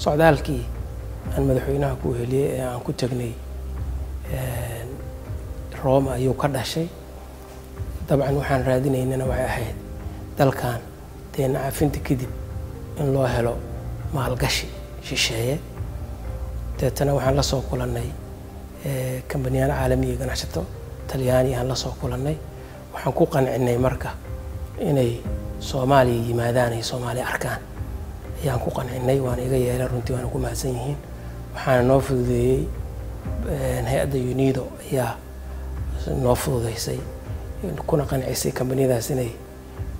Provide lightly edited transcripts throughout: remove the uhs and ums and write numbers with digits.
socdaalkii aan madaxweynaha ku heliyay ee aan ku tagnay Rome ayuu ka dhashay dabcan waxaan raadinaynana waxay ahayd dalkan deen caafinta kadib in loo helo maalgashi shisheeye deetana waxaan la soo kulannay kambaniyada caalamiga ganacsato Talyaani aan la soo kulannay waxaan ku qancinay marka inay Soomaaliya yimaadaan ay Soomaaliya arkaan ayaan ku qancinay waan iga yeelay runtii waan ku mahadsan yihiin waxaan noo fududeeyay hay'adda UNIDO ayaa noo fududeysay kuna qancisay kambaniyadaas inay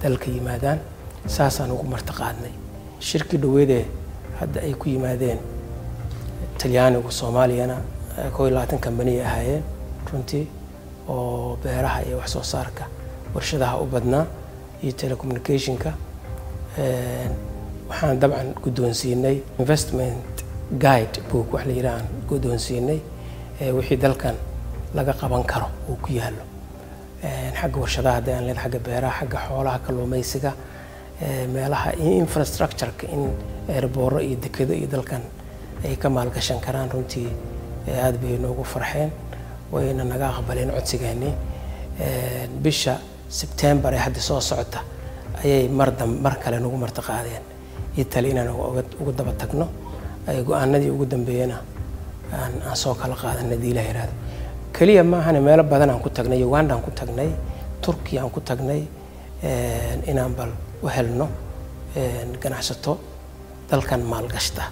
dalka yimaadaan saasaan ugu martaqaadnay shirkii dhaweede hadda ay ku yimaadeen Talyaaniga Soomaaliyana 20 kambaniye ahaayeen runtii oo beeraha iyo wax soo saarka warshadaha u badnaa iyo telecommunicationka waxaan dabcan guddoonsiinay investment guide book wax la yiraahdo guddoonsiinay wixii dalkan laga qaban karo oo ku yaalo xagga warshadaha hadaan leedahay xagga beeraha xagga xoolaha kalluumaysiga meelaha infrastructure-ka in airport iyo dekedo iyo dalkan ay ka maalgashan karaan runtii aad bay noogu farxeen wayna naga aqbaleen codsigeeni bisha September ee hadda soo socota ayay mar kale nagu martaqaadeen Italy inaan ugu daba tagno ay go'aanadii ugu dambeeyana aan soo kala qaadanay Ilaahay raad kaliya ma ahana meel badan aan ku tagnay Uganda aan ku tagnay Turkiya aan ku tagnay inaan bal u helno ganacsato dalkan maalgashta